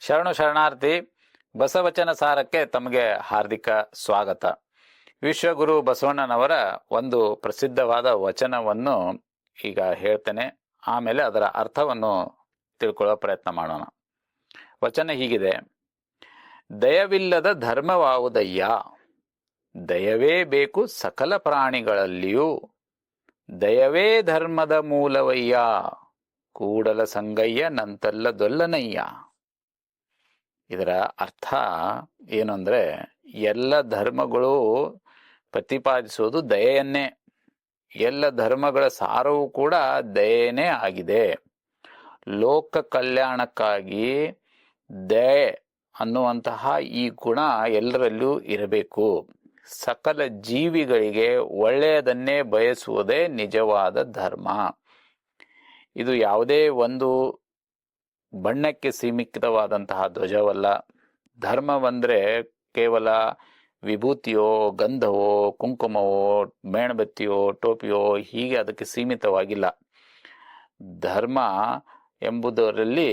ಶರಣು ಶರಣಾರ್ಥಿ. ಬಸವಚನ ಸಾರಕ್ಕೆ ತಮಗೆ ಹಾರ್ದಿಕ ಸ್ವಾಗತ. ವಿಶ್ವಗುರು ಬಸವಣ್ಣನವರ ಒಂದು ಪ್ರಸಿದ್ಧವಾದ ವಚನವನ್ನು ಈಗ ಹೇಳ್ತೇನೆ, ಆಮೇಲೆ ಅದರ ಅರ್ಥವನ್ನು ತಿಳ್ಕೊಳ್ಳೋ ಪ್ರಯತ್ನ ಮಾಡೋಣ. ವಚನ ಹೀಗಿದೆ: ದಯವಿಲ್ಲದ ಧರ್ಮವಾವುದಯ್ಯ, ದಯವೇ ಬೇಕು ಸಕಲ ಪ್ರಾಣಿಗಳಲ್ಲಿಯೂ, ದಯವೇ ಧರ್ಮದ ಮೂಲವಯ್ಯ, ಕೂಡಲ ಸಂಗಯ್ಯ ನಂತಲ್ಲ ದೊಲ್ಲನಯ್ಯ. ಇದರ ಅರ್ಥ ಏನು ಅಂದರೆ, ಎಲ್ಲ ಧರ್ಮಗಳು ಪ್ರತಿಪಾದಿಸುವುದು ದಯೆಯನ್ನೇ. ಎಲ್ಲ ಧರ್ಮಗಳ ಸಾರವೂ ಕೂಡ ದಯೆಯೇ ಆಗಿದೆ. ಲೋಕ ಕಲ್ಯಾಣಕ್ಕಾಗಿ ದಯೆ ಅನ್ನುವಂತಹ ಈ ಗುಣ ಎಲ್ಲರಲ್ಲೂ ಇರಬೇಕು. ಸಕಲ ಜೀವಿಗಳಿಗೆ ಒಳ್ಳೆಯದನ್ನೇ ಬಯಸುವುದೇ ನಿಜವಾದ ಧರ್ಮ. ಇದು ಯಾವುದೇ ಒಂದು ಬಣ್ಣಕ್ಕೆ ಸೀಮಿತವಾದಂತಹ ಧ್ವಜವಲ್ಲ. ಧರ್ಮವಂದ್ರೆ ಕೇವಲ ವಿಭೂತಿಯೋ, ಗಂಧವೋ, ಕುಂಕುಮವೋ, ಮೇಣಬತ್ತಿಯೋ, ಟೋಪಿಯೋ ಹೀಗೆ ಅದಕ್ಕೆ ಸೀಮಿತವಾಗಿಲ್ಲ. ಧರ್ಮ ಎಂಬುದರಲ್ಲಿ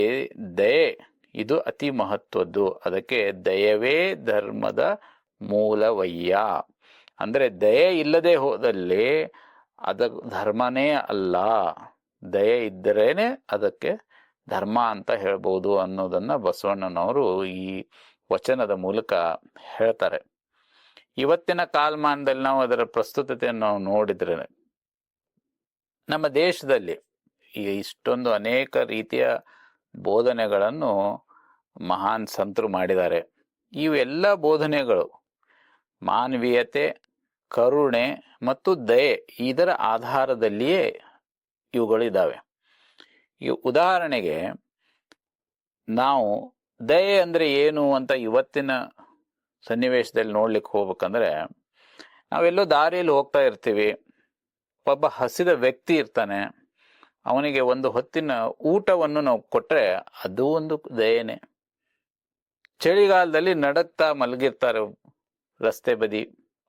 ದಯೆ ಇದು ಅತಿ ಮಹತ್ವದ್ದು. ಅದಕ್ಕೆ ದಯವೇ ಧರ್ಮದ ಮೂಲವಯ್ಯ. ಅಂದರೆ ದಯೆ ಇಲ್ಲದೆ ಹೋದಲ್ಲಿ ಅದ ಧರ್ಮನೇ ಅಲ್ಲ. ದಯೆ ಇದ್ದರೇನೆ ಅದಕ್ಕೆ ಧರ್ಮ ಅಂತ ಹೇಳ್ಬೋದು ಅನ್ನೋದನ್ನ ಬಸವಣ್ಣನವರು ಈ ವಚನದ ಮೂಲಕ ಹೇಳ್ತಾರೆ. ಇವತ್ತಿನ ಕಾಲಮಾನದಲ್ಲಿ ನಾವು ಅದರ ಪ್ರಸ್ತುತತೆಯನ್ನು ನಾವು ನೋಡಿದ್ರೆ, ನಮ್ಮ ದೇಶದಲ್ಲಿ ಈ ಇಷ್ಟೊಂದು ಅನೇಕ ರೀತಿಯ ಬೋಧನೆಗಳನ್ನು ಮಹಾನ್ ಸಂತರು ಮಾಡಿದ್ದಾರೆ. ಇವೆಲ್ಲ ಬೋಧನೆಗಳು ಮಾನವೀಯತೆ, ಕರುಣೆ ಮತ್ತು ದಯೆ ಇದರ ಆಧಾರದಲ್ಲಿಯೇ ಇವುಗಳಿದ್ದಾವೆ. ಈ ಉದಾಹರಣೆಗೆ, ನಾವು ದಯೆ ಅಂದ್ರೆ ಏನು ಅಂತ ಇವತ್ತಿನ ಸನ್ನಿವೇಶದಲ್ಲಿ ನೋಡ್ಲಿಕ್ಕೆ ಹೋಗ್ಬೇಕಂದ್ರೆ, ನಾವೆಲ್ಲೋ ದಾರಿಯಲ್ಲಿ ಹೋಗ್ತಾ ಇರ್ತೀವಿ, ಒಬ್ಬ ಹಸಿದ ವ್ಯಕ್ತಿ ಇರ್ತಾನೆ, ಅವನಿಗೆ ಒಂದು ಹೊತ್ತಿನ ಊಟವನ್ನು ನಾವು ಕೊಟ್ರೆ ಅದು ಒಂದು ದಯೆನೇ. ಚಳಿಗಾಲದಲ್ಲಿ ನಡಕ್ತಾ ಮಲಗಿರ್ತಾರೆ ರಸ್ತೆ ಬದಿ,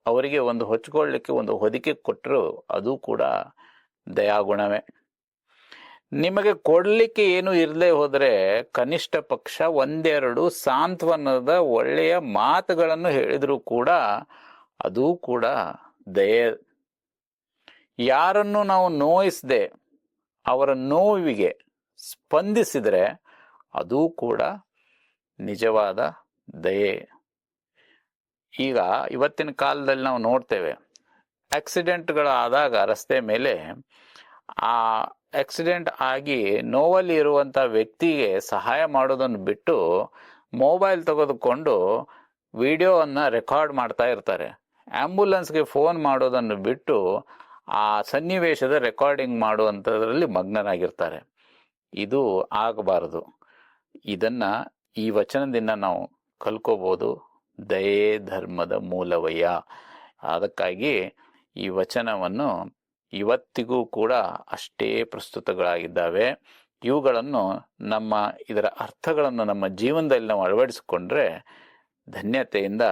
ಅವರಿಗೆ ಒಂದು ಹೊಚ್ಕೊಳ್ಳಿಕ್ಕೆ ಒಂದು ಹೊದಿಕೆ ಕೊಟ್ಟರು ಅದು ಕೂಡ ದಯಾಗುಣವೇ. ನಿಮಗೆ ಕೊಡ್ಲಿಕ್ಕೆ ಏನು ಇರದೆ ಹೋದ್ರೆ ಕನಿಷ್ಠ ಪಕ್ಷ ಒಂದೆರಡು ಸಾಂತ್ವನದ ಒಳ್ಳೆಯ ಮಾತುಗಳನ್ನು ಹೇಳಿದ್ರು ಕೂಡ ಅದು ಕೂಡ ದಯೆ. ಯಾರನ್ನು ನಾವು ನೋಯಿಸದೆ ಅವರ ನೋವಿಗೆ ಸ್ಪಂದಿಸಿದ್ರೆ ಅದು ಕೂಡ ನಿಜವಾದ ದಯೆ. ಈಗ ಇವತ್ತಿನ ಕಾಲದಲ್ಲಿ ನಾವು ನೋಡ್ತೇವೆ, ಆಕ್ಸಿಡೆಂಟ್ಗಳಾದಾಗ ರಸ್ತೆ ಮೇಲೆ ಆ ಆಕ್ಸಿಡೆಂಟ್ ಆಗಿ ನೋವಲ್ಲಿ ಇರುವಂಥ ವ್ಯಕ್ತಿಗೆ ಸಹಾಯ ಮಾಡೋದನ್ನು ಬಿಟ್ಟು ಮೊಬೈಲ್ ತೆಗೆದುಕೊಂಡು ವಿಡಿಯೋವನ್ನು ರೆಕಾರ್ಡ್ ಮಾಡ್ತಾ ಇರ್ತಾರೆ. ಆಂಬ್ಯುಲೆನ್ಸ್ಗೆ ಫೋನ್ ಮಾಡೋದನ್ನು ಬಿಟ್ಟು ಆ ಸನ್ನಿವೇಶದ ರೆಕಾರ್ಡಿಂಗ್ ಮಾಡುವಂಥದ್ರಲ್ಲಿ ಮಗ್ನರಾಗಿರ್ತಾರೆ. ಇದು ಆಗಬಾರದು. ಇದನ್ನ ಈ ವಚನದಿಂದ ನಾವು ಕಲ್ಕೋಬಹುದು. ದಯೆ ಧರ್ಮದ ಮೂಲವಯ್ಯ. ಅದಕ್ಕಾಗಿ ಈ ವಚನವನ್ನು ಇವತ್ತಿಗೂ ಕೂಡ ಅಷ್ಟೇ ಪ್ರಸ್ತುತಗಳಾಗಿದ್ದಾವೆ. ಇವುಗಳನ್ನು ಇದರ ಅರ್ಥಗಳನ್ನು ನಮ್ಮ ಜೀವನದಲ್ಲಿ ನಾವು ಅಳವಡಿಸಿಕೊಂಡ್ರೆ ಧನ್ಯತೆಯಿಂದ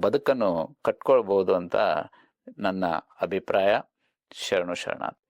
ಬದುಕನ್ನು ಕಟ್ಕೊಳ್ಬಹುದು ಅಂತ ನನ್ನ ಅಭಿಪ್ರಾಯ. ಶರಣು ಶರಣಾರ್ಥಿ.